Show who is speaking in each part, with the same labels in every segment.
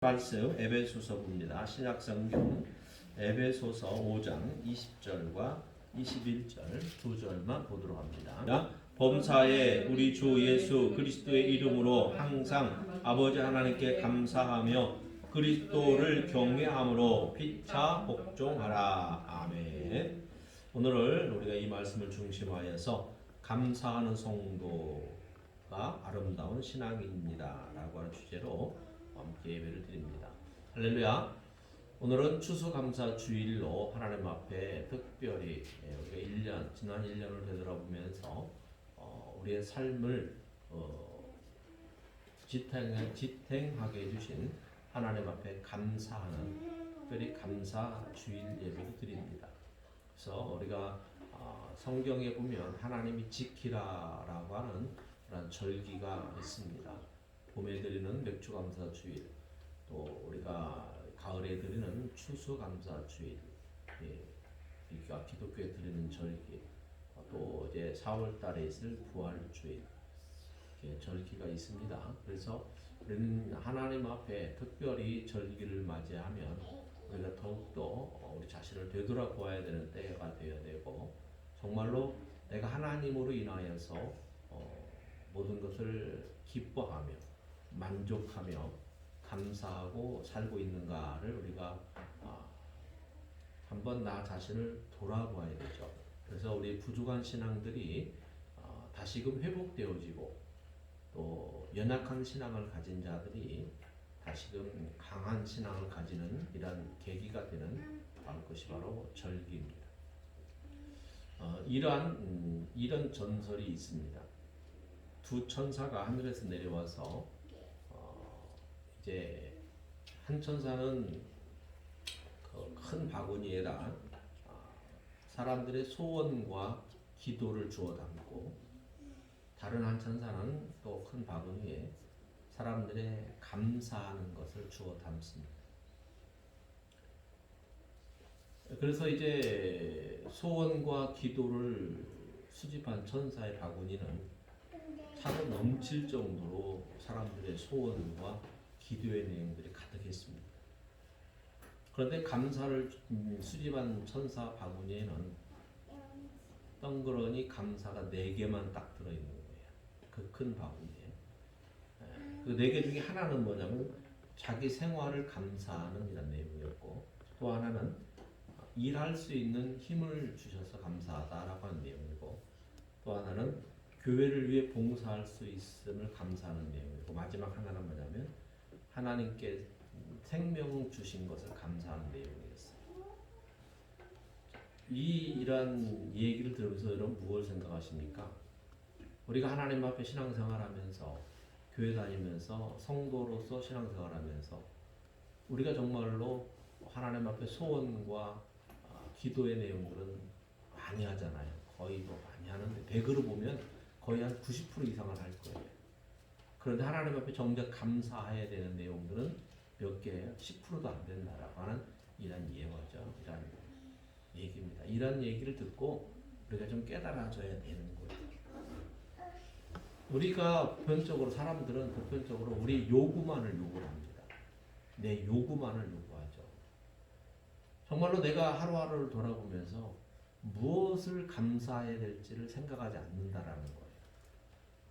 Speaker 1: 말씀 에베소서입니다. 신약성경 에베소서 5장 20절과 21절 두 절만 보도록 합니다. 범사에 우리 주 예수 그리스도의 이름으로 항상 아버지 하나님께 감사하며 그리스도를 경외함으로 피차 복종하라. 아멘. 오늘 우리가 이 말씀을 중심하여서 감사하는 성도가 아름다운 신앙입니다 라고 하는 주제로 함께 예배를 드립니다. 할렐루야. 오늘은 추수감사 주일로 하나님 앞에 특별히 우리가 지난 1년을 되돌아보면서 우리의 삶을 지탱하게 해주신 하나님 앞에 감사하는 특별히 감사 주일 예배를 드립니다. 그래서 우리가 성경에 보면 하나님이 지키라라고 하는 그런 절기가 있습니다. 봄에 드리는 맥주감사 주일, 또 우리가 가을에 드리는 추수감사 주일, 우리가 기독교에 드리는 절기, 또 이제 4월달에 있을 부활주일, 절기가 있습니다. 그래서 우리는 하나님 앞에 특별히 절기를 맞이하면 우리가 더욱더 우리 자신을 되돌아보아야 되는 때가 되어야 되고, 정말로 내가 하나님으로 인하여서 모든 것을 기뻐하며 만족하며 감사하고 살고 있는가를 우리가 한번 나 자신을 돌아보아야 되죠. 그래서 우리 부족한 신앙들이 다시금 회복되어지고, 또 연약한 신앙을 가진 자들이 다시금 강한 신앙을 가지는 이런 계기가 되는 것이 바로 절기입니다. 이런 전설이 있습니다. 두 천사가 하늘에서 내려와서 이제 한 천사는 그 큰 바구니에다 사람들의 소원과 기도를 주워 담고, 다른 한 천사는 또 큰 바구니에 사람들의 감사하는 것을 주워 담습니다. 그래서 이제 소원과 기도를 수집한 천사의 바구니는 차로 넘칠 정도로 사람들의 소원과 기도의 내용들이 가득했습니다. 그런데 감사를 수집한 천사 바구니에는 덩그러니 감사가 4개만 딱 들어있는 거예요. 그 큰 바구니에. 그 4개 중에 하나는 뭐냐면 자기 생활을 감사하는 이런 내용이었고, 또 하나는 일할 수 있는 힘을 주셔서 감사하다라고 하는 내용이고, 또 하나는 교회를 위해 봉사할 수 있음을 감사하는 내용이고, 마지막 하나는 뭐냐면 하나님께 생명 주신 것을 감사하는 내용이었어요. 이러한 얘기를 들으면서 여러분 무엇을 생각하십니까? 우리가 하나님 앞에 신앙생활하면서, 교회 다니면서, 성도로서 신앙생활하면서 우리가 정말로 하나님 앞에 소원과 기도의 내용들은 많이 하잖아요. 거의 많이 하는데 100으로 보면 거의 한 90% 이상을 할 거예요. 그런데 하나님 앞에 정작 감사해야 되는 내용들은 몇 개예요? 10%도 안 된다라고 하는 이런 예화죠. 이런 얘기입니다. 이런 얘기를 듣고 우리가 좀 깨달아져야 되는 거예요. 우리가 사람들은 보편적으로 우리 요구만을 요구합니다. 내 요구만을 요구하죠. 정말로 내가 하루하루를 돌아보면서 무엇을 감사해야 될지를 생각하지 않는다라는 거예요.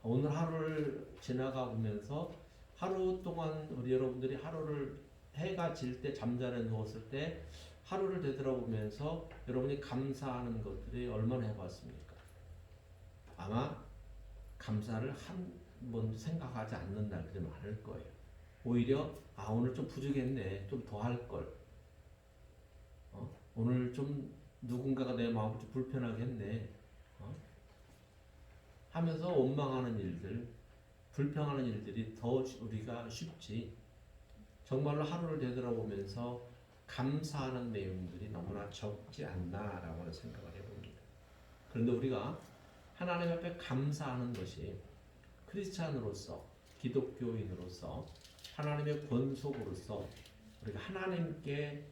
Speaker 1: 오늘 하루를 지나가면서 하루 동안 우리 여러분들이 해가 질 때 잠자리에 누웠을 때 하루를 되돌아보면서 여러분이 감사하는 것들이 얼마나 해봤습니까? 아마 감사를 한 번도 생각하지 않는 날들이 많을 거예요. 오히려 오늘 좀 부족했네, 좀 더 할 걸. 오늘 좀 누군가가 내 마음을 좀 불편하게 했네 하면서 원망하는 일들, 불평하는 일들이 더 우리가 쉽지, 정말로 하루를 되돌아보면서 감사하는 내용들이 너무나 적지 않나라고 하는 생각을 해봅니다. 그런데 우리가 하나님 앞에 감사하는 것이 크리스찬으로서, 기독교인으로서, 하나님의 권속으로서 우리가 하나님께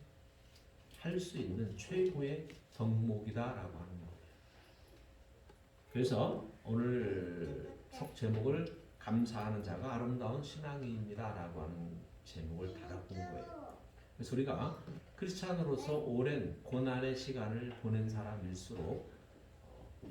Speaker 1: 할 수 있는 최고의 덕목이다라고 하는 거예요. 그래서 오늘 제목을 감사하는 자가 아름다운 신앙인이다라고 하는 제목을 달아본 거예요. 그래서 우리가 크리스찬으로서 오랜 고난의 시간을 보낸 사람일수록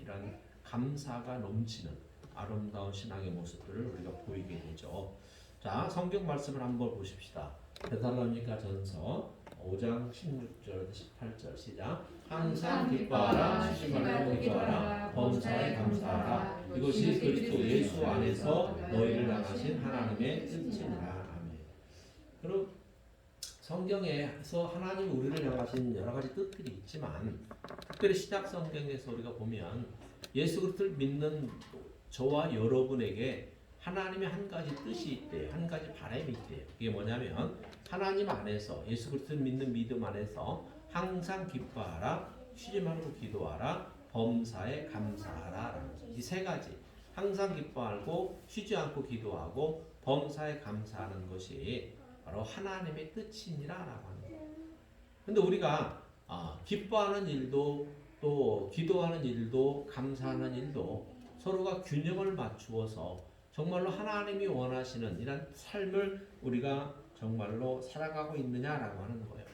Speaker 1: 이런 감사가 넘치는 아름다운 신앙의 모습들을 우리가 보이게 되죠. 자, 성경 말씀을 한번 보십시다. 데살로니가 전서 5장 16절 18절 시작. 항상 기뻐하라, 쉬지 말고 기뻐하라, 범사에 감사하라. 이것이 그리스도 예수 안에서 너희를 향하신 하나님의 뜻이니라. 아멘. 그럼 성경에서 하나님이 우리를 향하신 여러 가지 뜻들이 있지만 특별히 신약 성경에서 우리가 보면 예수 그리스도를 믿는 저와 여러분에게 하나님의 한 가지 뜻이 있대요. 한 가지 바람이 있대요. 그게 뭐냐면 하나님 안에서 예수 그리스도를 믿는 믿음 안에서 항상 기뻐하라, 쉬지 말고 기도하라, 범사에 감사하라. 이 세 가지 항상 기뻐하고 쉬지 않고 기도하고 범사에 감사하는 것이 바로 하나님의 뜻이니라라고 하는 거예요. 근데 우리가 기뻐하는 일도 또 기도하는 일도 감사하는 일도 서로가 균형을 맞추어서 정말로 하나님이 원하시는 이런 삶을 우리가 정말로 살아가고 있느냐라고 하는 거예요.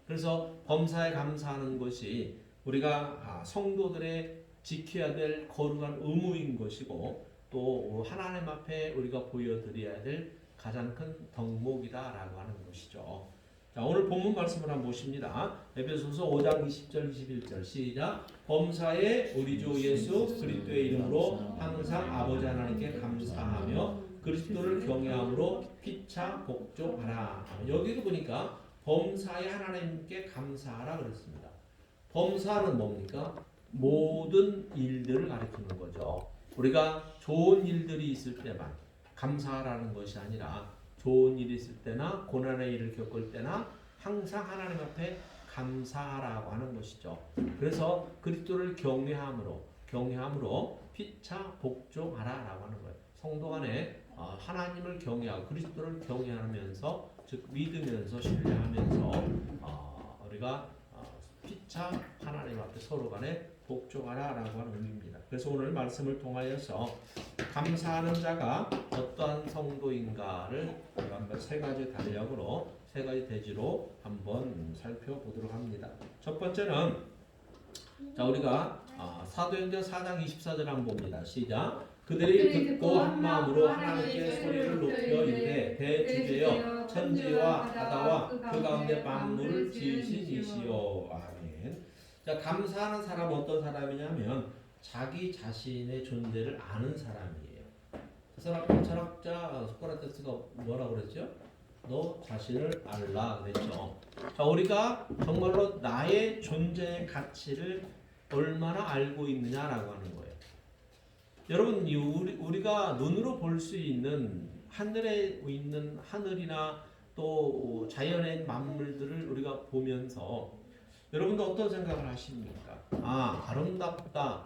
Speaker 1: 그래서 범사에 감사하는 것이 우리가 성도들의 지켜야 될 거룩한 의무인 것이고 또 하나님 앞에 우리가 보여드려야 될 가장 큰 덕목이다라고 하는 것이죠. 자, 오늘 본문 말씀을 한번 보십니다. 에베소서 5장 20절 21절 시작. 범사에 우리 주 예수 그리스도의 이름으로 항상 아버지 하나님께 감사하며 그리스도를 경외함으로 피차 복종하라. 여기도 보니까 범사에 하나님께 감사하라 그랬습니다. 범사는 뭡니까? 모든 일들을 가리키는 거죠. 우리가 좋은 일들이 있을 때만 감사하라는 것이 아니라 좋은 일이 있을 때나 고난의 일을 겪을 때나 항상 하나님 앞에 감사하라고 하는 것이죠. 그래서 그리스도를 경외함으로 피차 복종하라라고 하는 거예요. 성도 간에 하나님을 경외하고 그리스도를 경외하면서 즉 믿으면서 신뢰하면서 우리가 피차 하나님 앞에 서로 간에 복종하라라고 하는 의미입니다. 그래서 오늘 말씀을 통하여서 감사하는 자가 어떠한 성도인가를 한번 세 가지 단력으로 세 가지 대지로 한번 살펴보도록 합니다. 첫 번째는 자 우리가 사도행전 4장 24절 한번 봅니다. 시작. 그들이 듣고 한 마음으로 하나님께 소리를 높여 이르되 대주제여 천지와 바다와 그 가운데 만물을 지으신 이시여. 아멘. 자, 감사하는 사람은 어떤 사람이냐면 자기 자신의 존재를 아는 사람이에요. 철학자 소크라테스가 뭐라고 그랬죠? 너 자신을 알라 그랬죠. 자, 우리가 정말로 나의 존재의 가치를 얼마나 알고 있느냐라고 하는 거예요. 여러분, 우리가 눈으로 볼 수 있는 하늘에 있는 하늘이나 또 자연의 만물들을 우리가 보면서 여러분도 어떤 생각을 하십니까? 아름답다.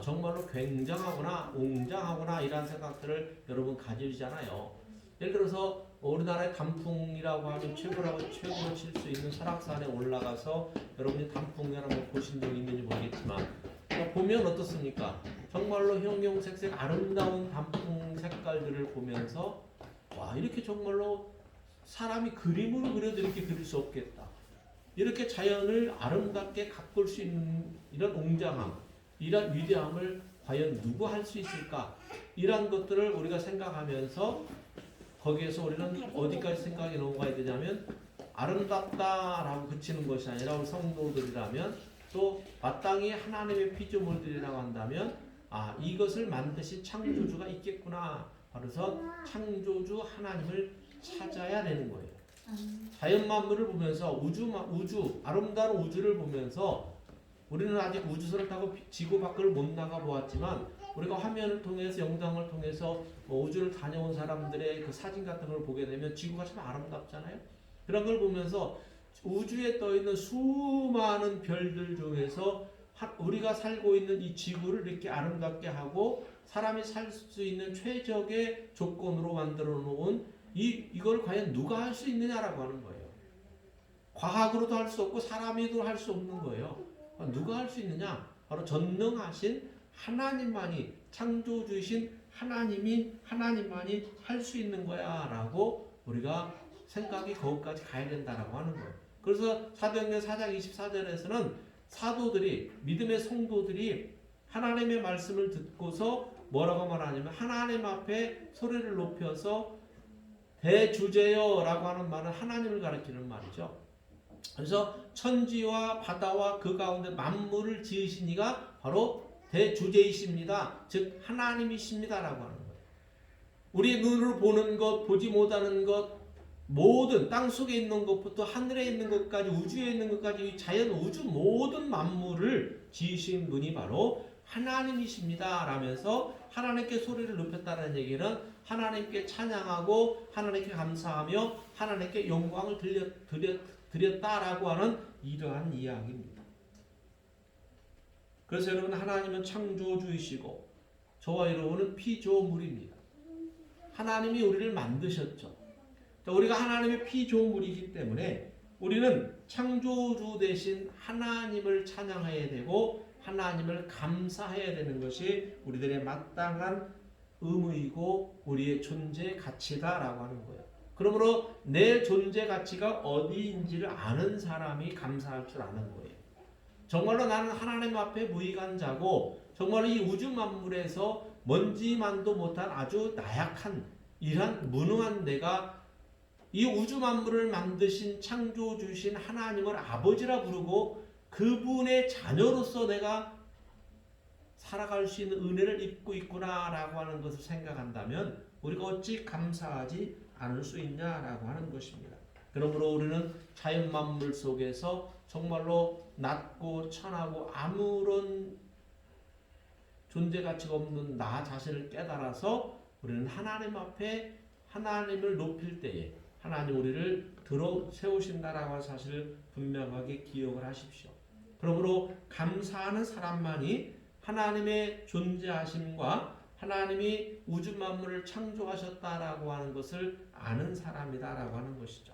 Speaker 1: 정말로 굉장하구나, 웅장하구나 이런 생각들을 여러분 가지잖아요. 예를 들어서 우리나라의 단풍이라고 하면 최고로 칠 수 있는 설악산에 올라가서 여러분이 단풍을 한번 보신 적이 있는지 모르겠지만 보면 어떻습니까? 정말로 형형색색 아름다운 단풍 색깔들을 보면서 와, 이렇게 정말로 사람이 그림으로 그려도 이렇게 그릴 수 없겠다. 이렇게 자연을 아름답게 가꿀 수 있는 이런 웅장함, 이런 위대함을 과연 누구 할 수 있을까? 이런 것들을 우리가 생각하면서 거기에서 우리는 어디까지 생각이 넘어가야 되냐면 아름답다라고 그치는 것이 아니라 우리 성도들이라면 또 마땅히 하나님의 피조물들이라고 한다면 이것을 만드신 창조주가 있겠구나. 그래서 창조주 하나님을 찾아야 되는 거예요. 자연 만물을 보면서 우주 아름다운 우주를 보면서 우리는 아직 우주선을 타고 지구 밖을 못 나가 보았지만 우리가 화면을 통해서 영상을 통해서 우주를 다녀온 사람들의 그 사진 같은 걸 보게 되면 지구가 참 아름답잖아요. 그런 걸 보면서 우주에 떠 있는 수많은 별들 중에서 우리가 살고 있는 이 지구를 이렇게 아름답게 하고 사람이 살 수 있는 최적의 조건으로 만들어 놓은 이걸 과연 누가 할 수 있느냐라고 하는 거예요. 과학으로도 할 수 없고 사람이도 할 수 없는 거예요. 누가 할 수 있느냐? 바로 전능하신 하나님만이, 창조주이신 하나님만이 할 수 있는 거야 라고 우리가 생각이 거기까지 가야 된다라고 하는 거예요. 그래서 사도행전 4장 24절에서는 사도들이 믿음의 성도들이 하나님의 말씀을 듣고서 뭐라고 말하냐면 하나님 앞에 소리를 높여서 대주제여라고 하는 말은 하나님을 가리키는 말이죠. 그래서 천지와 바다와 그 가운데 만물을 지으신 이가 바로 대주제이십니다. 즉 하나님이십니다라고 하는 거예요. 우리 눈으로 보는 것, 보지 못하는 것, 모든 땅 속에 있는 것부터 하늘에 있는 것까지, 우주에 있는 것까지, 자연 우주 모든 만물을 지으신 분이 바로 하나님이십니다 라면서 하나님께 소리를 높였다는 얘기는 하나님께 찬양하고 하나님께 감사하며 하나님께 영광을 드렸다라고 하는 이러한 이야기입니다. 그래서 여러분, 하나님은 창조주이시고 저와 여러분은 피조물입니다. 하나님이 우리를 만드셨죠. 우리가 하나님의 피조물이기 때문에 우리는 창조주 대신 하나님을 찬양해야 되고 하나님을 감사해야 되는 것이 우리들의 마땅한 의무이고 우리의 존재 가치다라고 하는 거예요. 그러므로 내 존재 가치가 어디인지를 아는 사람이 감사할 줄 아는 거예요. 정말로 나는 하나님 앞에 무익한 자고 정말로 이 우주 만물에서 먼지만도 못한 아주 나약한 이러한 무능한 내가 이 우주 만물을 만드신 창조주신 하나님을 아버지라 부르고 그분의 자녀로서 내가 살아갈 수 있는 은혜를 입고 있구나라고 하는 것을 생각한다면 우리가 어찌 감사하지 않을 수 있냐라고 하는 것입니다. 그러므로 우리는 자연 만물 속에서 정말로 낮고 천하고 아무런 존재 가치가 없는 나 자신을 깨달아서 우리는 하나님 앞에 하나님을 높일 때에 하나님 우리를 들어 세우신다라고 하는 사실을 분명하게 기억을 하십시오. 그러므로 감사하는 사람만이 하나님의 존재하심과 하나님이 우주 만물을 창조하셨다라고 하는 것을 아는 사람이다라고 하는 것이죠.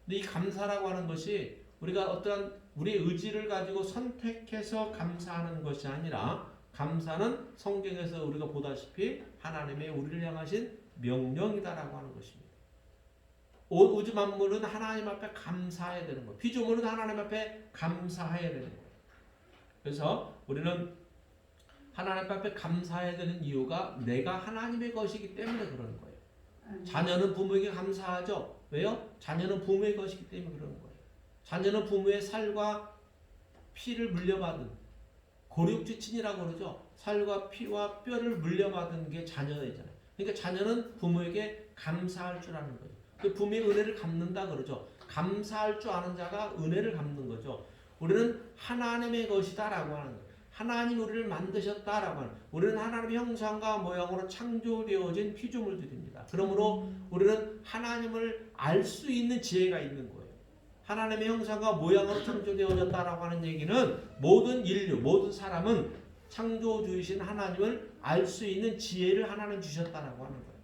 Speaker 1: 근데 이 감사라고 하는 것이 우리가 어떠한 우리의 의지를 가지고 선택해서 감사하는 것이 아니라 감사는 성경에서 우리가 보다시피 하나님의 우리를 향하신 명령이다라고 하는 것입니다. 우주 만물은 하나님 앞에 감사해야 되는 거예요. 피조물은 하나님 앞에 감사해야 되는 거예요. 그래서 우리는 하나님 앞에 감사해야 되는 이유가 내가 하나님의 것이기 때문에 그러는 거예요. 자녀는 부모에게 감사하죠. 왜요? 자녀는 부모의 것이기 때문에 그러는 거예요. 자녀는 부모의 살과 피를 물려받은 고육지친이라고 그러죠. 살과 피와 뼈를 물려받은 게 자녀잖아요. 그러니까 자녀는 부모에게 감사할 줄 아는 거예요. 그 부모의 은혜를 갚는다 그러죠. 감사할 줄 아는 자가 은혜를 갚는 거죠. 우리는 하나님의 것이다라고 하는 거예요. 하나님 우리를 만드셨다라고 하는, 우리는 하나님의 형상과 모양으로 창조되어진 피조물들입니다. 그러므로 우리는 하나님을 알 수 있는 지혜가 있는 거예요. 하나님의 형상과 모양으로 창조되어졌다라고 하는 얘기는 모든 인류, 모든 사람은 창조주이신 하나님을 알 수 있는 지혜를 하나님 주셨다라고 하는 거예요.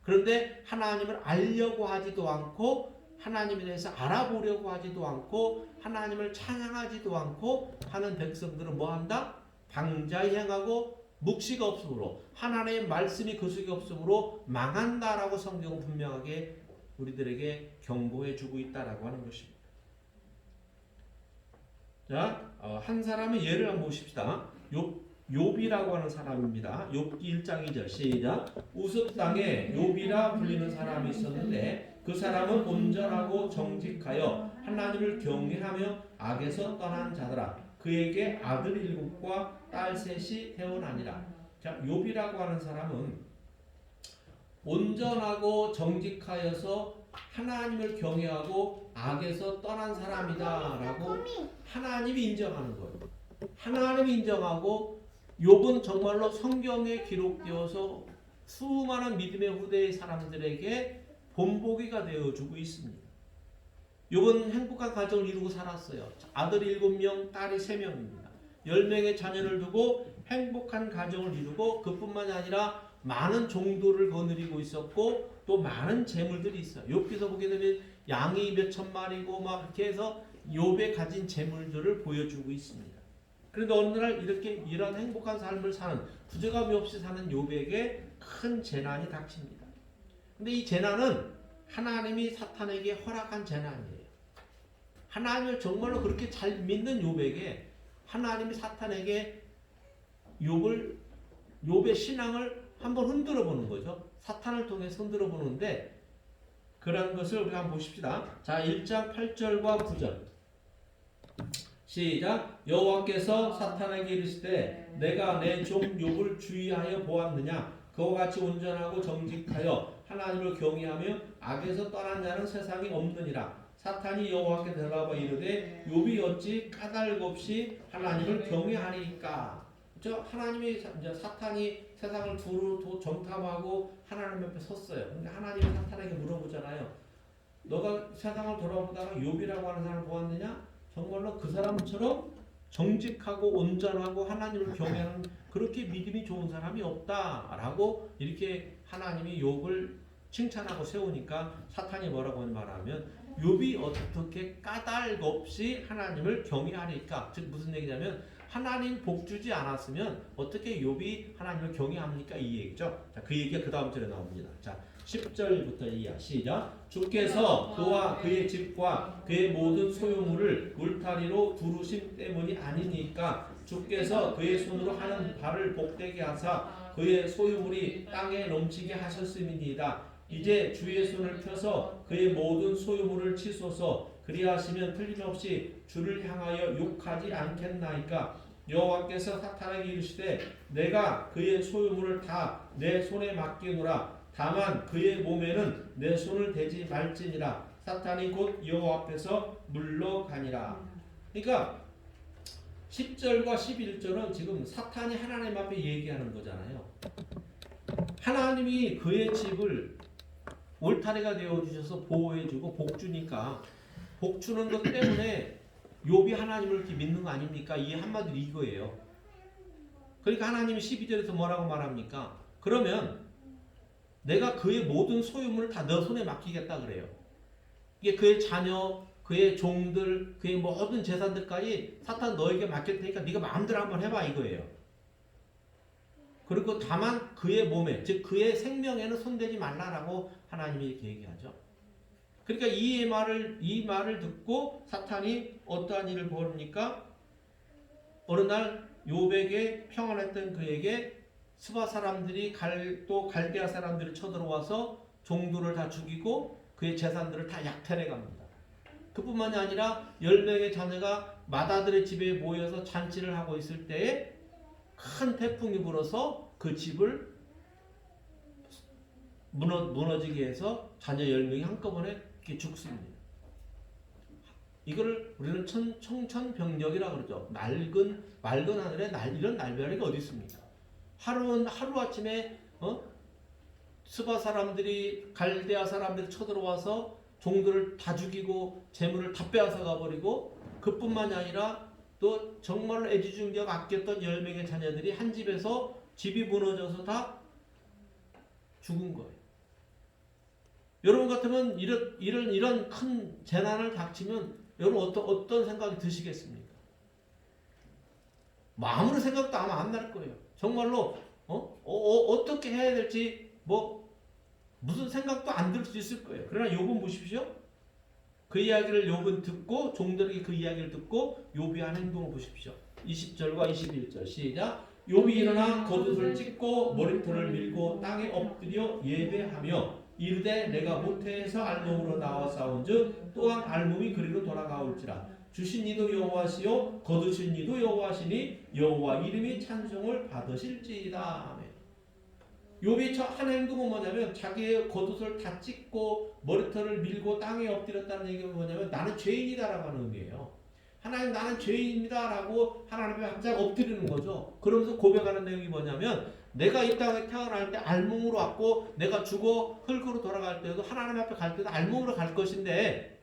Speaker 1: 그런데 하나님을 알려고 하지도 않고 하나님에 대해서 알아보려고 하지도 않고 하나님을 찬양하지도 않고 하는 백성들은 뭐한다? 방자히 행하고 묵시가 없으므로 하나님의 말씀이 그 속에 없으므로 망한다라고 성경은 분명하게 우리들에게 경고해 주고 있다라고 하는 것입니다. 자, 한 사람의 예를 한번 보십시다. 욥이라고 하는 사람입니다. 욥기 1장 2절 시작. 우스 땅에 욥이라 불리는 사람이 있었는데 그 사람은 온전하고 정직하여 하나님을 경외하며 악에서 떠난 자더라. 그에게 아들 7과 딸 3이 태어나니라. 자, 욥이라고 하는 사람은 온전하고 정직하여서 하나님을 경외하고 악에서 떠난 사람이다라고 하나님이 인정하는 거예요. 하나님이 인정하고 욥은 정말로 성경에 기록되어서 수많은 믿음의 후대의 사람들에게 본보기가 되어주고 있습니다. 욥은 행복한 가정을 이루고 살았어요. 아들이 7명, 딸이 3명입니다. 10명의 자녀를 두고 행복한 가정을 이루고 그뿐만이 아니라 많은 종도를 거느리고 있었고 또 많은 재물들이 있어요. 욥기서 보게 되면 양이 몇천 마리고 막 이렇게 해서 욥의 가진 재물들을 보여주고 있습니다. 그런데 어느 날 이렇게 이런 행복한 삶을 사는 부족함이 없이 사는 욥에게 큰 재난이 닥칩니다. 근데 이 재난은 하나님이 사탄에게 허락한 재난이에요. 하나님을 정말로 그렇게 잘 믿는 욥에게 하나님이 사탄에게 욥의 신앙을 한번 흔들어 보는 거죠. 사탄을 통해서 흔들어 보는데 그런 것을 우리가 한번 보십시다. 자, 1장 8절과 9절 시작. 여호와께서 사탄에게 이르시되 내가 내 종 욥을 주의하여 보았느냐. 그와 같이 온전하고 정직하여 하나님을 경외하며 악에서 떠난 자는 세상에 없느니라. 사탄이 여호와께 대답하여 이르되 욥이 어찌 까닭 없이 하나님을 경외하리까. 저 하나님이 이제 사탄이 세상을 두루 정탐하고 하나님 옆에 섰어요. 근데 하나님이 사탄에게 물어보잖아요. 너가 세상을 돌아보다가 욥이라고 하는 사람을 보았느냐? 정말로 그 사람처럼 정직하고 온전하고 하나님을 경외하는 그렇게 믿음이 좋은 사람이 없다라고 이렇게 하나님이 욥을 칭찬하고 세우니까 사탄이 뭐라고 말하면 욥이 어떻게 까닭 없이 하나님을 경외하리까? 즉 무슨 얘기냐면 하나님 복 주지 않았으면 어떻게 욥이 하나님을 경외합니까? 이 얘기죠. 자, 그 얘기가 그 다음 절에 나옵니다. 자, 10절부터 이야 시작. 주께서 그와 그의 집과 그의 모든 소유물을 울타리로 두르심 때문이 아니니까 주께서 그의 손으로 하는 바를 복되게 하사 그의 소유물이 땅에 넘치게 하셨음이니이다. 이제 주의 손을 펴서 그의 모든 소유물을 치소서. 그리하시면 틀림없이 주를 향하여 욕하지 않겠나이까. 여호와께서 사탄에게 이르시되 내가 그의 소유물을 다 내 손에 맡기노라. 다만 그의 몸에는 내 손을 대지 말지니라. 사탄이 곧 여호와 앞에서 물러가니라. 그러니까 10절과 11절은 지금 사탄이 하나님 앞에 얘기하는 거잖아요. 하나님이 그의 집을 울타리가 되어주셔서 보호해주고 복주니까 복주는 것 때문에 욥이 하나님을 이렇게 믿는 거 아닙니까? 이 한마디로 이거예요. 그러니까 하나님이 12절에서 뭐라고 말합니까? 그러면 내가 그의 모든 소유물을 다 너 손에 맡기겠다 그래요. 이게 그의 자녀, 그의 종들, 그의 모든 재산들까지 사탄 너에게 맡길 테니까 네가 마음대로 한번 해봐 이거예요. 그리고 다만 그의 몸에, 즉 그의 생명에는 손대지 말라라고 하나님이 이렇게 얘기하죠. 그러니까 이 말을 듣고 사탄이 어떠한 일을 벌입니까? 어느 날 욥에게 평안했던 그에게 스바 사람들이 또 갈대아 사람들이 쳐들어와서 종들을 다 죽이고 그의 재산들을 다 약탈해 갑니다. 그뿐만이 아니라 10명의 자녀가 마다들의 집에 모여서 잔치를 하고 있을 때에 큰 태풍이 불어서 그 집을 무너지게 해서 자녀 10명이 한꺼번에 이렇게 죽습니다. 이걸 우리는 청천벽력이라고 그러죠. 맑은 하늘에 이런 날벼락이 어디 있습니까? 하루아침에 스바 사람들이 갈대아 사람들이 쳐들어와서 종들을 다 죽이고 재물을 다 빼앗아 가버리고 그뿐만이 아니라 또 정말로 애지중지하고 아꼈던 10명의 자녀들이 한 집에서 집이 무너져서 다 죽은 거예요. 여러분 같으면 이런 큰 재난을 닥치면 여러분 어떤 생각이 드시겠습니까? 아무런 생각도 아마 안 날 거예요. 정말로 어떻게 해야 될지 무슨 생각도 안 들 수 있을 거예요. 그러나 욥은 보십시오. 그 이야기를 욥은 듣고 종들에게 그 이야기를 듣고 욥이 한 행동을 보십시오. 20절과 21절 시작. 욥이 일어나 겉옷을 찢고 머리털을 밀고 땅에 엎드려 예배하며 이르되 내가 모태에서 알몸으로 나와 싸운즉 또한 알몸이 그리로 돌아가올지라. 주신 이도 여호와시요 거두신 이도 여호와시니 여호와 이름이 찬송을 받으실지이다. 욥이 한 행동은 뭐냐면 자기의 겉옷을 다 찢고 머리털을 밀고 땅에 엎드렸다는 얘기가 뭐냐면 나는 죄인이다라고 하는 의미예요. 하나님 나는 죄인입니다라고 하나님 앞에 갑자기 엎드리는 거죠. 그러면서 고백하는 내용이 뭐냐면 내가 이 땅에 태어날 때 알몸으로 왔고 내가 죽어 흙으로 돌아갈 때도 하나님 앞에 갈 때도 알몸으로 갈 것인데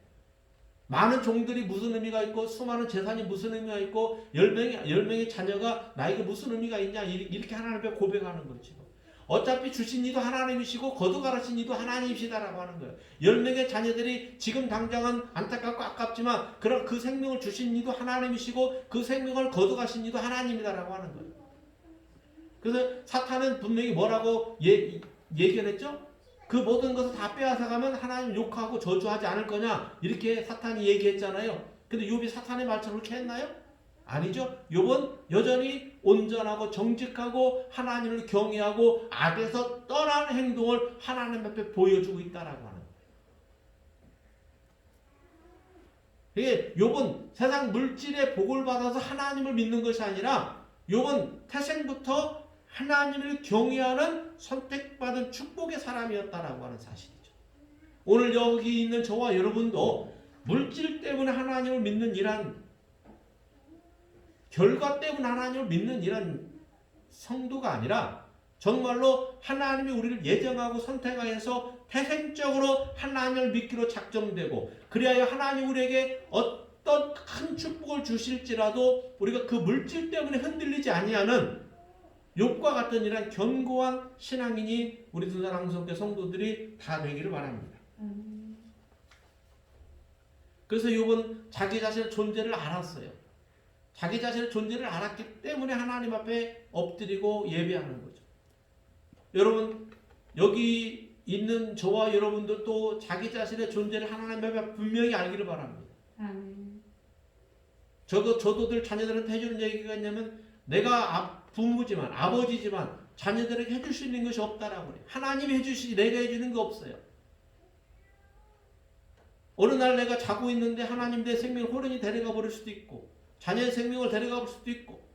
Speaker 1: 많은 종들이 무슨 의미가 있고 수많은 재산이 무슨 의미가 있고 10명의 자녀가 나에게 무슨 의미가 있냐 이렇게 하나님 앞에 고백하는 거죠. 어차피 주신 이도 하나님이시고 거두가라신 이도 하나님이시다라고 하는 거예요. 10명의 자녀들이 지금 당장은 안타깝고 아깝지만 그런 그 생명을 주신 이도 하나님이시고 그 생명을 거두가신 이도 하나님이다라고 하는 거예요. 그래서 사탄은 분명히 뭐라고 얘기를 했죠? 그 모든 것을 다 빼앗아가면 하나님 욕하고 저주하지 않을 거냐 이렇게 사탄이 얘기했잖아요. 근데 욥이 사탄의 말처럼 그렇게 했나요? 아니죠. 욥은 여전히 온전하고 정직하고 하나님을 경외하고 악에서 떠나는 행동을 하나님 앞에 보여주고 있다라고 하는 거예요. 이게 욥은 세상 물질의 복을 받아서 하나님을 믿는 것이 아니라 욥은 태생부터 하나님을 경외하는 선택받은 축복의 사람이었다라고 하는 사실이죠. 오늘 여기 있는 저와 여러분도 물질 때문에 하나님을 믿는 이란 결과 때문에 하나님을 믿는 이란 성도가 아니라 정말로 하나님이 우리를 예정하고 선택하여서 태생적으로 하나님을 믿기로 작정되고 그리하여 하나님 우리에게 어떤 큰 축복을 주실지라도 우리가 그 물질 때문에 흔들리지 아니하는 욥과 같은 이런 견고한 신앙인이 우리 두산항성교 성도들이 다 되기를 바랍니다. 그래서 욥은 자기 자신의 존재를 알았어요. 자기 자신의 존재를 알았기 때문에 하나님 앞에 엎드리고 예배하는 거죠. 여러분 여기 있는 저와 여러분들도 자기 자신의 존재를 하나님 앞에 분명히 알기를 바랍니다. 저도 늘 자녀들한테 해주는 얘기가 있냐면 내가 부모지만 아버지지만 자녀들에게 해줄 수 있는 것이 없다라고 그래요. 하나님이 해주시지 내가 해주는 거 없어요. 어느 날 내가 자고 있는데 하나님 내 생명을 호련히 데려가 버릴 수도 있고 자녀의 생명을 데려가 볼 수도 있고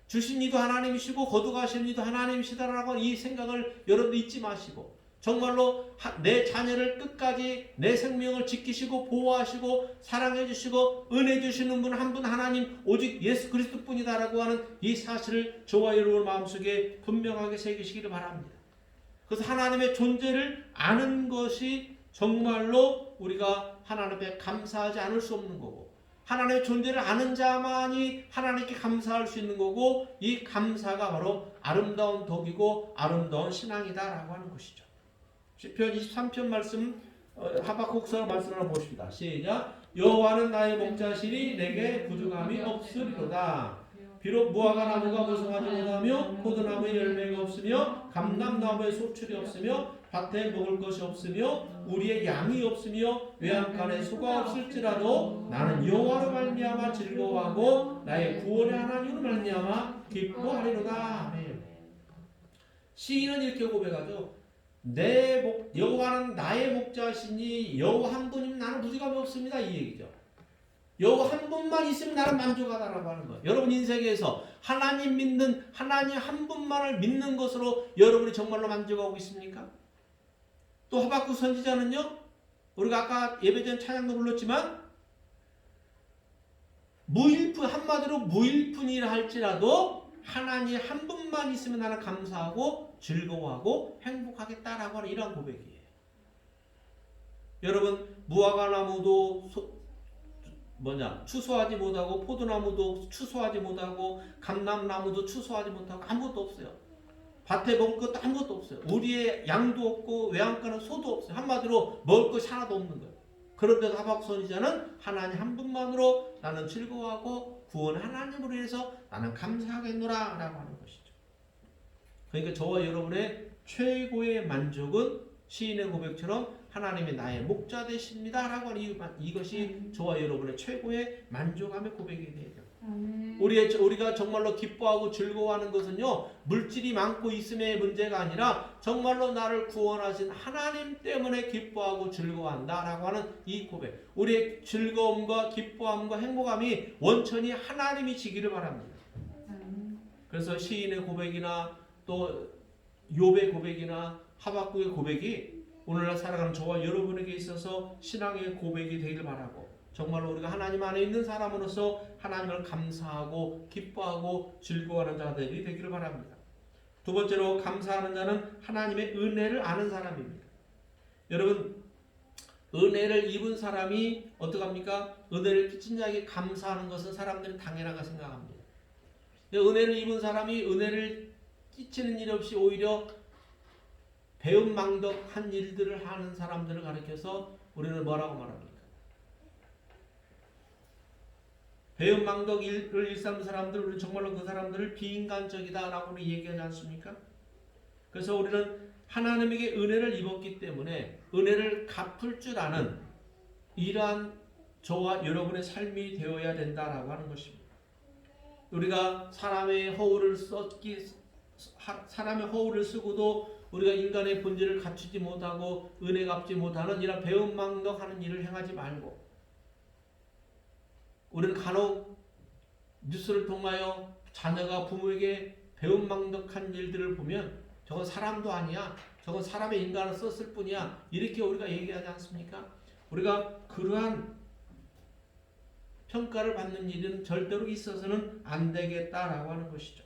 Speaker 1: 주신 이도 하나님이시고 거두가시는 이도 하나님이시다라고 이 생각을 여러분들 잊지 마시고 정말로 내 자녀를 끝까지 내 생명을 지키시고 보호하시고 사랑해 주시고 은혜 주시는 분 한 분 하나님 오직 예수 그리스도 뿐이다라고 하는 이 사실을 저와 여러분 마음속에 분명하게 새기시기를 바랍니다. 그래서 하나님의 존재를 아는 것이 정말로 우리가 하나님 앞에 감사하지 않을 수 없는 거고 하나님의 존재를 아는 자만이 하나님께 감사할 수 있는 거고 이 감사가 바로 아름다운 덕이고 아름다운 신앙이다라고 하는 것이죠. 시편 23편 말씀 하박국서 말씀을 한번 보십니다. 시작. 여호와는 나의 목자시니 내게 부족함이 없으리로다. 비록 무화과 나무가 무성하지 못하며 포도나무에 열매가 없으며 감람나무에 소출이 없으며 밭에 먹을 것이 없으며 우리의 양이 없으며 외양간에 소가 없을지라도 나는 여호와로 말미암아 즐거워하고 나의 구원의 하나님으로 말미암아 기뻐하리로다. 아멘. 시인은 이렇게 고백하죠. 여호와는 나의 목자시니 여호와 한 분이면 나는 부족함이 없습니다. 이 얘기죠. 여호와 한 분만 있으면 나는 만족하다라고 하는 거예요. 여러분 인생에서 하나님 믿는 하나님 한 분만을 믿는 것으로 여러분이 정말로 만족하고 있습니까? 또 하박국 선지자는요. 우리가 아까 예배전 찬양도 불렀지만 한마디로 무일푼이라 할지라도 하나님 한 분만 있으면 나는 감사하고 즐거워하고 행복하겠다라고 하는 이러한 고백이에요. 여러분 무화과 나무도 추수하지 못하고 포도나무도 추수하지 못하고 감람나무도 추수하지 못하고 아무것도 없어요. 밭에 먹을 것도 아무것도 없어요. 우리의 양도 없고 외양간은 소도 없어요. 한마디로 먹을 것이 하나도 없는 거예요. 그런데도 하박국 선지자는 하나님 한 분만으로 나는 즐거워하고 구원 하나님으로 인해서 나는 감사하겠노라 라고 하는 것이죠. 그러니까 저와 여러분의 최고의 만족은 시인의 고백처럼 하나님이 나의 목자 되십니다 라고 하는 이것이 저와 여러분의 최고의 만족함의 고백이 되죠. 우리가 정말로 기뻐하고 즐거워하는 것은요 물질이 많고 있음의 문제가 아니라 정말로 나를 구원하신 하나님 때문에 기뻐하고 즐거워한다 라고 하는 이 고백, 우리의 즐거움과 기뻐함과 행복함이 원천히 하나님이시기를 바랍니다. 그래서 시인의 고백이나 또 욥의 고백이나 하박국의 고백이 오늘날 살아가는 저와 여러분에게 있어서 신앙의 고백이 되기를 바라고 정말로 우리가 하나님 안에 있는 사람으로서 하나님을 감사하고 기뻐하고 즐거워하는 자들이 되기를 바랍니다. 두 번째로 감사하는 자는 하나님의 은혜를 아는 사람입니다. 여러분 은혜를 입은 사람이 어떡합니까? 은혜를 끼친 자에게 감사하는 것은 사람들이 당연하게 생각합니다. 은혜를 입은 사람이 은혜를 끼치는 일 없이 오히려 배은망덕한 일들을 하는 사람들을 가리켜서 우리는 뭐라고 말합니까? 배은망덕 일을 일삼는 사람들, 우리는 정말로 그 사람들을 비인간적이다 라고 얘기하지 않습니까? 그래서 우리는 하나님에게 은혜를 입었기 때문에 은혜를 갚을 줄 아는 이러한 저와 여러분의 삶이 되어야 된다라고 하는 것입니다. 우리가 사람의 허울을 쓰고도 우리가 인간의 본질을 갖추지 못하고 은혜 갚지 못하는 이런 배은망덕하는 일을 행하지 말고, 우리는 간혹 뉴스를 통하여 자녀가 부모에게 배은망덕한 일들을 보면 저건 사람도 아니야, 저건 사람의 인간을 썼을 뿐이야, 이렇게 우리가 얘기하지 않습니까? 우리가 그러한 평가를 받는 일은 절대로 있어서는 안 되겠다라고 하는 것이죠.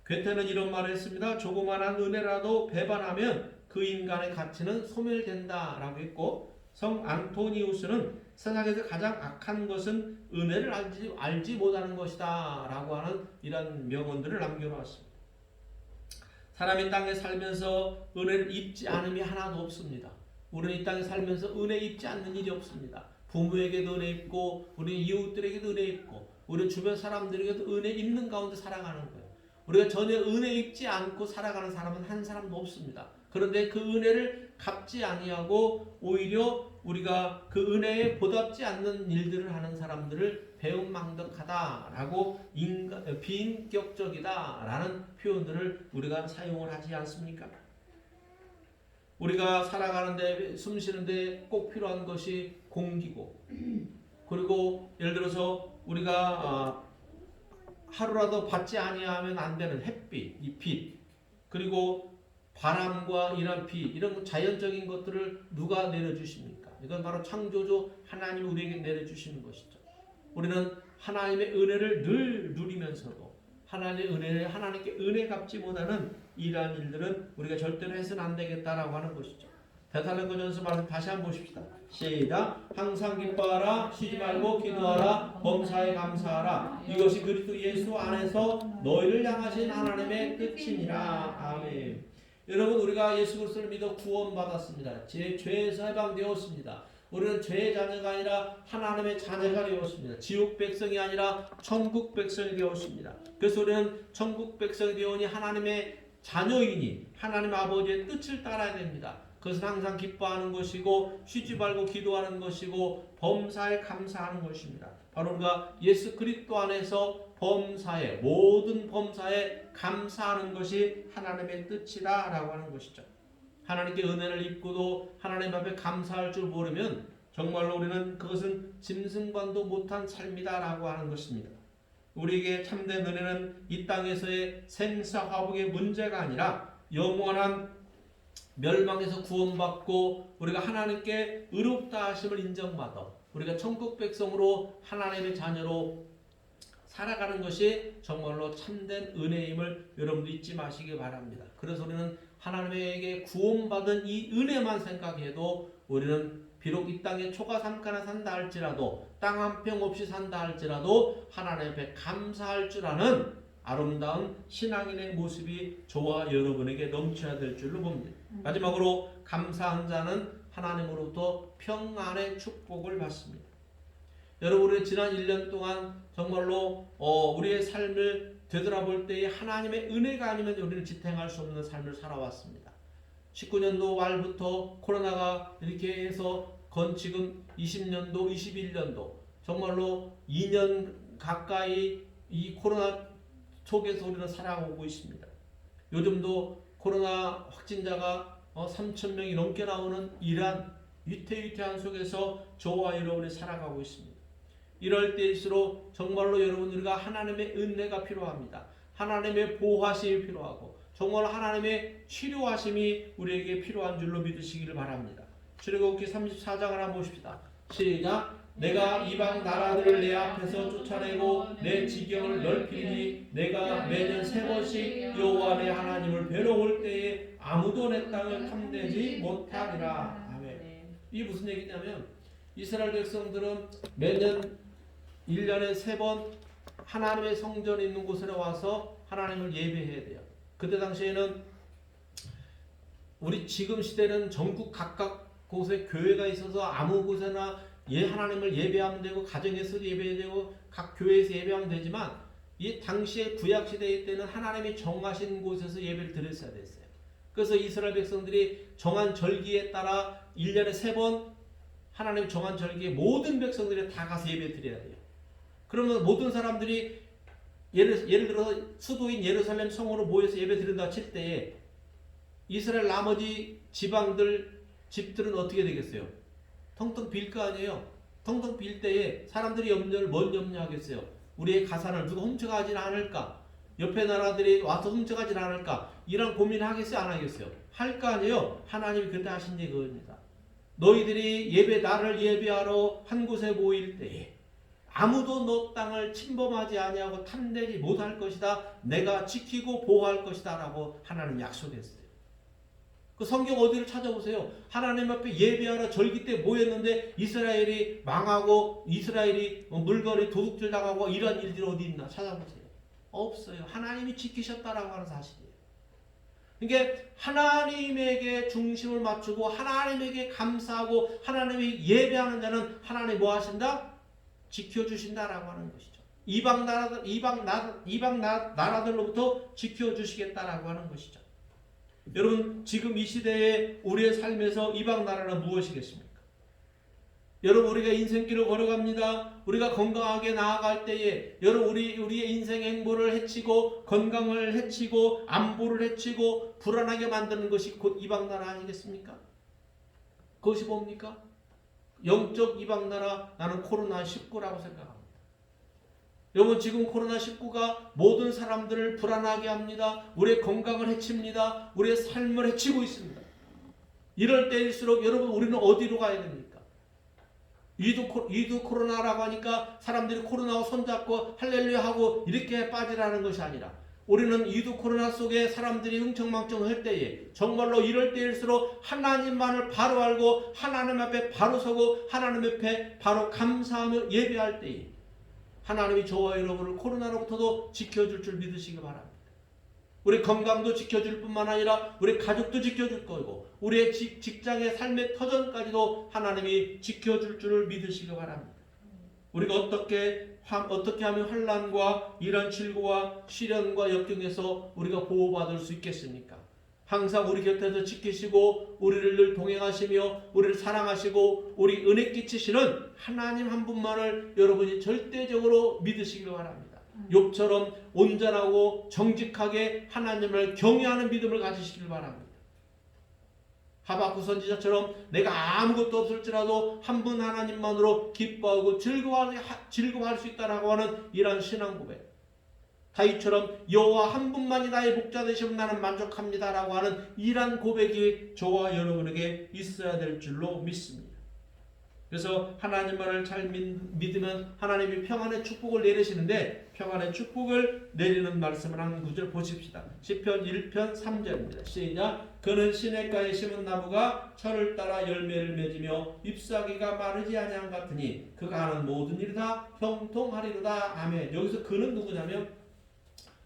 Speaker 1: 괴테는 이런 말을 했습니다. 조그마한 은혜라도 배반하면 그 인간의 가치는 소멸된다라고 했고, 성 안토니우스는 세상에서 가장 악한 것은 은혜를 알지 못하는 것이다 라고 하는 이런 명언들을 남겨놓았습니다. 사람이 땅에 살면서 은혜를 입지 않음이 하나도 없습니다. 우리는 이 땅에 살면서 은혜 입지 않는 일이 없습니다. 부모에게도 은혜 입고, 우리 이웃들에게도 은혜 입고, 우리 주변 사람들에게도 은혜 입는 가운데 살아가는 거예요. 우리가 전혀 은혜 입지 않고 살아가는 사람은 한 사람도 없습니다. 그런데 그 은혜를 갚지 아니하고 오히려 우리가 그 은혜에 보답지 않는 일들을 하는 사람들을 배은망덕하다라고 비인격적이다라는 표현들을 우리가 사용을 하지 않습니까? 우리가 살아가는데, 숨 쉬는데 꼭 필요한 것이 공기고, 그리고 예를 들어서 우리가 하루라도 받지 아니하면 안 되는 햇빛, 이 빛, 그리고 바람과 이런 비, 이런 자연적인 것들을 누가 내려주십니까? 이건 바로 창조주 하나님이 우리에게 내려주시는 것이죠. 우리는 하나님의 은혜를 늘 누리면서도 하나님께 은혜 갚지 못하는 이러한 일들은 우리가 절대로 해서는 안 되겠다라고 하는 것이죠. 데살로니가전서 말씀 다시 한번 보십시다. 시작. 항상 기뻐하라, 쉬지 말고 기도하라, 범사에 감사하라. 이것이 그리스도 예수 안에서 너희를 향하신 하나님의 뜻이니라. 아멘. 여러분, 우리가 예수 그리스도를 믿어 구원받았습니다. 제 죄에서 해방되었습니다. 우리는 죄의 자녀가 아니라 하나님의 자녀가 되었습니다. 지옥 백성이 아니라 천국 백성이 되었습니다. 그래서 우리는 천국 백성이 되오니 하나님의 자녀이니 하나님 아버지의 뜻을 따라야 됩니다. 그것은 항상 기뻐하는 것이고, 쉬지 말고 기도하는 것이고, 범사에 감사하는 것입니다. 바로 우리가 예수 그리스도 안에서 모든 범사에 감사하는 것이 하나님의 뜻이다라고 하는 것이죠. 하나님께 은혜를 입고도 하나님 앞에 감사할 줄 모르면 정말로 우리는 그것은 짐승관도 못한 삶이다라고 하는 것입니다. 우리에게 참된 은혜는 이 땅에서의 생사화복의 문제가 아니라 영원한 멸망에서 구원받고 우리가 하나님께 의롭다 하심을 인정받아 우리가 천국 백성으로 하나님의 자녀로 살아가는 것이 정말로 참된 은혜임을 여러분도 잊지 마시기 바랍니다. 그래서 우리는 하나님에게 구원받은 이 은혜만 생각해도 우리는 비록 이 땅에 초가 삼가나 산다 할지라도, 땅 한 평 없이 산다 할지라도 하나님 앞에 감사할 줄 아는 아름다운 신앙인의 모습이 저와 여러분에게 넘쳐야 될 줄로 봅니다. 마지막으로 감사한 자는 하나님으로부터 평안의 축복을 받습니다. 여러분, 우리 지난 1년 동안 정말로 우리의 삶을 되돌아볼 때에 하나님의 은혜가 아니면 우리는 지탱할 수 없는 삶을 살아왔습니다. 19년도 말부터 코로나가 이렇게 해서 지금 20년도, 21년도 정말로 2년 가까이 이 코로나 속에서 우리는 살아오고 있습니다. 요즘도 코로나 확진자가 3,000명이 넘게 나오는 이러한 위태위태한 속에서 저와 여러분이 살아가고 있습니다. 이럴 때일수록 정말로 여러분, 우리가 하나님의 은혜가 필요합니다. 하나님의 보호하심이 필요하고 정말 하나님의 치료하심이 우리에게 필요한 줄로 믿으시기를 바랍니다. 출애굽기 34장을 한번 보십시다. 시작. 내가 이방 나라들을 내 앞에서 쫓아내고 내 지경을 넓히니 내가 매년 3번씩 여호와 내 하나님을 뵈러 올 때에 아무도 내 땅을 탐내지 못하리라. 아멘. 이게 무슨 얘기냐면 이스라엘 백성들은 매년 1년에 3번 하나님의 성전이 있는 곳에 와서 하나님을 예배해야 돼요. 그때 당시에는 우리 지금 시대는 전국 각각 곳에 교회가 있어서 아무 곳에나 하나님을 예배하면 되고, 가정에서 예배해야 되고, 각 교회에서 예배하면 되지만 이 당시의 구약 시대의 때는 하나님이 정하신 곳에서 예배를 드렸어야 됐어요. 그래서 이스라엘 백성들이 정한 절기에 따라 1년에 3번 하나님 정한 절기에 모든 백성들이 다 가서 예배 드려야 돼요. 그러면 모든 사람들이 예를 들어 수도인 예루살렘 성으로 모여서 예배 드린다 칠 때에 이스라엘 나머지 집들은 어떻게 되겠어요? 텅텅 빌 거 아니에요. 텅텅 빌 때에 사람들이 뭔 염려하겠어요? 우리의 가산을 누가 훔쳐가진 않을까? 옆에 나라들이 와서 훔쳐가진 않을까? 이런 고민을 하겠어요? 안 하겠어요? 할 거 아니에요? 하나님이 그때 하신 얘기입니다. 너희들이 나를 예배하러 한 곳에 모일 때에 아무도 너 땅을 침범하지 아니하고 탐내지 못할 것이다. 내가 지키고 보호할 것이다. 라고 하나님 약속했어요. 그 성경 어디를 찾아보세요. 하나님 앞에 예배하러 절기 때 모였는데 이스라엘이 망하고 이스라엘이 물건이 도둑질 당하고 이런 일들이 어디 있나 찾아보세요. 없어요. 하나님이 지키셨다라고 하는 사실이에요. 그러니까 하나님에게 중심을 맞추고 하나님에게 감사하고 하나님이 예배하는 자는 하나님이 뭐 하신다? 지켜주신다라고 하는 것이죠. 이방 나라들로부터 지켜주시겠다라고 하는 것이죠. 여러분 지금 이 시대에 우리의 삶에서 이방 나라는 무엇이겠습니까? 여러분 우리가 인생길을 걸어갑니다. 우리가 건강하게 나아갈 때에 여러분 우리의 인생 행보를 해치고 건강을 해치고 안보를 해치고 불안하게 만드는 것이 곧 이방 나라 아니겠습니까? 그것이 뭡니까? 영적 이방 나라 나는 코로나19라고 생각합니다. 여러분 지금 코로나19가 모든 사람들을 불안하게 합니다. 우리의 건강을 해칩니다. 우리의 삶을 해치고 있습니다. 이럴 때일수록 여러분 우리는 어디로 가야 됩니까? 위드 코로나라고 하니까 사람들이 코로나와 손잡고 할렐루야 하고 이렇게 빠지라는 것이 아니라 우리는 위드 코로나 속에 사람들이 흥청망청 할 때에 정말로 이럴 때일수록 하나님만을 바로 알고 하나님 앞에 바로 서고 하나님 앞에 바로 감사하며 예배할 때에 하나님이 저와 여러분을 코로나로부터도 지켜줄 줄 믿으시기 바랍니다. 우리 건강도 지켜줄 뿐만 아니라 우리 가족도 지켜줄 거고 우리의 직장의 삶의 터전까지도 하나님이 지켜줄 줄을 믿으시기 바랍니다. 우리가 어떻게 하면 환난과 이런 질고와 시련과 역경에서 우리가 보호받을 수 있겠습니까? 항상 우리 곁에서 지키시고 우리를 늘 동행하시며 우리를 사랑하시고 우리 은혜 끼치시는 하나님 한 분만을 여러분이 절대적으로 믿으시기 바랍니다. 욥처럼 온전하고 정직하게 하나님을 경외하는 믿음을 가지시길 바랍니다. 하박국 선지자처럼 내가 아무것도 없을지라도 한 분 하나님만으로 기뻐하고 즐거워할 수 있다라고 하는 이러한 신앙 고백. 다윗처럼 여호와 한 분만이 나의 목자 되시면 나는 만족합니다라고 하는 이러한 고백이 저와 여러분에게 있어야 될 줄로 믿습니다. 그래서 하나님만을 잘 믿으면 하나님이 평안의 축복을 내리시는데 평안의 축복을 내리는 말씀을 한 구절 보십시다. 시편 1편 3절입니다. 시작. 그는 시냇가에 심은 나무가 철을 따라 열매를 맺으며 잎사귀가 마르지 아니함 같으니 그가 하는 모든 일이 다 형통하리로다. 아멘. 여기서 그는 누구냐면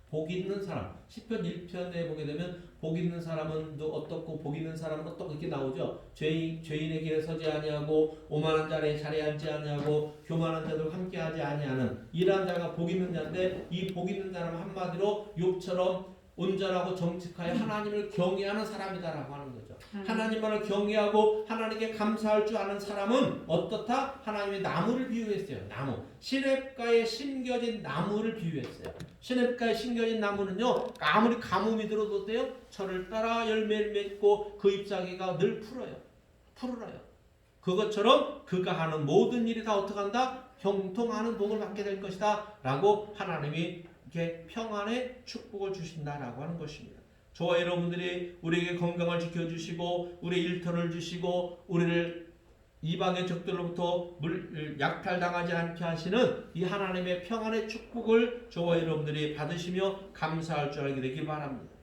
Speaker 1: 복 있는 사람. 시편 1편에 보게 되면 복 있는 사람은 어떻고 복 있는 사람은 어떻고 이렇게 나오죠. 죄인의 길에 서지 아니하고 오만한 자의 자리에 앉지 아니하고 교만한 자들과 함께하지 아니하는 이러한 자가 복 있는 자인데 이 복 있는 사람은 한마디로 욥처럼 온전하고 정직하여 하나님을 경외하는 사람이다라고 하는 거죠. 하나님만을 경외하고 하나님께 감사할 줄 아는 사람은 어떻다? 하나님의 나무를 비유했어요. 나무. 시냇가에 심겨진 나무를 비유했어요. 시냇가에 심겨진 나무는요. 아무리 가뭄이 들어도 돼요. 철을 따라 열매를 맺고 그 잎사귀가 늘 푸르러요. 그것처럼 그가 하는 모든 일이 다 어떻게 한다? 형통하는 복을 받게 될 것이다 라고 하나님이 이렇게 평안의 축복을 주신다라고 하는 것입니다. 저와 여러분들이 우리에게 건강을 지켜주시고 우리 일터를 주시고 우리를 이방의 적들로부터 약탈당하지 않게 하시는 이 하나님의 평안의 축복을 저와 여러분들이 받으시며 감사할 줄 알게 되길 바랍니다.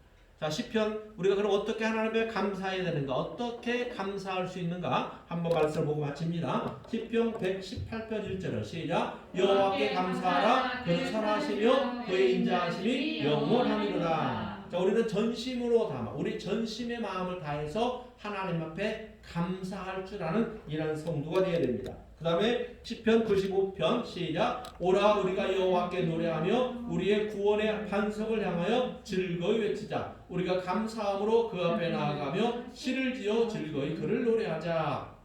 Speaker 1: 자, 시편 우리가 그럼 어떻게 하나님께 감사해야 되는가? 어떻게 감사할 수 있는가? 한번 말씀을 보고 마칩니다. 시편 118편 1절을 시작. 여호와께 감사하라. 그는 선하시며 그의 인자하심이 영원하니로다. 자, 우리는 전심으로 담아 우리 전심의 마음을 다해서 하나님 앞에 감사할 줄 아는 이러한 성도가 되어야 됩니다. 그 다음에 시편 95편 시작. 오라 우리가 여호와께 노래하며 우리의 구원의 반석을 향하여 즐거이 외치자. 우리가 감사함으로 그 앞에 나아가며 시를 지어 즐거이 그를 노래하자.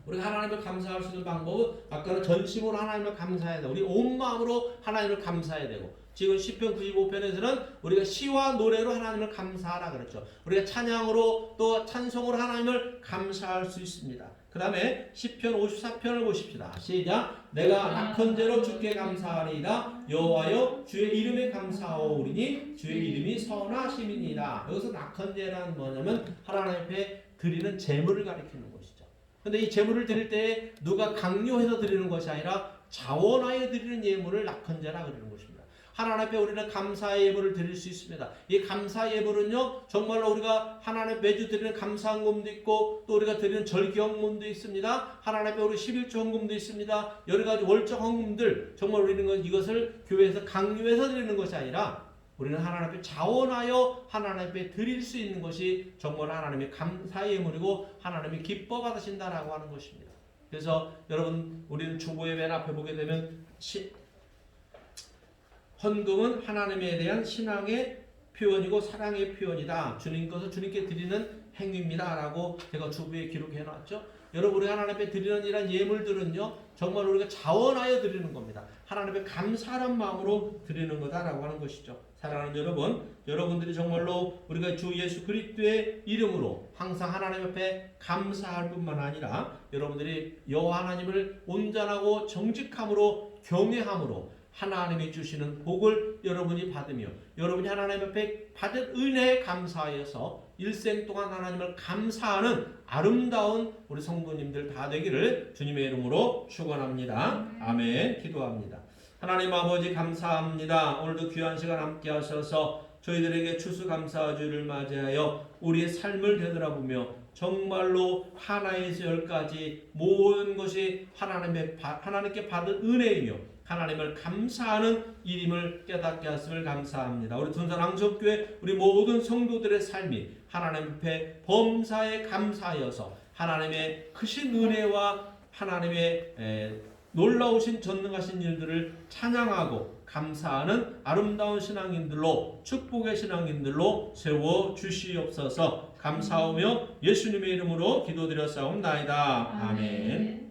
Speaker 1: 우리가 하나님을 감사할 수 있는 방법은 아까는 전심으로 하나님을 감사해야 되고 우리 온 마음으로 하나님을 감사해야 되고 지금 시편 95편에서는 우리가 시와 노래로 하나님을 감사하라 그랬죠. 우리가 찬양으로 또 찬송으로 하나님을 감사할 수 있습니다. 그 다음에 시편 54편을 보십시다. 시작. 내가 낙헌제로 주께 감사하리이다. 여호와여 주의 이름에 감사하오리니 주의 이름이 선하심이니이다. 여기서 낙헌제란 뭐냐면 하나님 앞에 드리는 제물을 가리키는 것이죠. 근데 이 제물을 드릴 때 누가 강요해서 드리는 것이 아니라 자원하여 드리는 예물을 낙헌제라 그러는 것입니다. 하나님 앞에 우리는 감사의 예물을 드릴 수 있습니다. 이 감사 예물은요 정말로 우리가 하나님 매주 드리는 감사헌금도 있고 또 우리가 드리는 절기헌금도 있습니다. 하나님 앞에 우리 11조 헌금도 있습니다. 여러 가지 월적 헌금들 정말 우리는 이것을 교회에서 강요해서 드리는 것이 아니라 우리는 하나님 앞에 자원하여 하나님 앞에 드릴 수 있는 것이 정말 하나님의 감사의 예물이고 하나님이 기뻐 받으신다라고 하는 것입니다. 그래서 여러분 우리는 주보의 맨 앞에 보게 되면 헌금은 하나님에 대한 신앙의 표현이고 사랑의 표현이다. 주님 것을 주님께 드리는 행위입니다. 라고 제가 주부에 기록해 놨죠. 여러분 우리 하나님 앞에 드리는 이런 예물들은요. 정말 우리가 자원하여 드리는 겁니다. 하나님 앞에 감사한 마음으로 드리는 거다라고 하는 것이죠. 사랑하는 여러분, 여러분들이 정말로 우리가 주 예수 그리스도의 이름으로 항상 하나님 앞에 감사할 뿐만 아니라 여러분들이 여호와 하나님을 온전하고 정직함으로 경외함으로 하나님이 주시는 복을 여러분이 받으며 여러분이 하나님 앞에 받은 은혜에 감사하여서 일생 동안 하나님을 감사하는 아름다운 우리 성도님들 다 되기를 주님의 이름으로 축원합니다. 아멘. 기도합니다. 하나님 아버지 감사합니다. 오늘도 귀한 시간 함께 하셔서 저희들에게 추수감사주를 맞이하여 우리의 삶을 되돌아보며 정말로 하나에서 열까지 모든 것이 하나님께 받은 은혜이며 하나님을 감사하는 일임을 깨닫게 하심을 감사합니다. 우리 둔산항석교회 우리 모든 성도들의 삶이 하나님 앞에 범사에 감사하여서 하나님의 크신 은혜와 하나님의 놀라우신 전능하신 일들을 찬양하고 감사하는 아름다운 신앙인들로 축복의 신앙인들로 세워 주시옵소서. 감사하며 예수님의 이름으로 기도드렸사옵나이다. 아멘.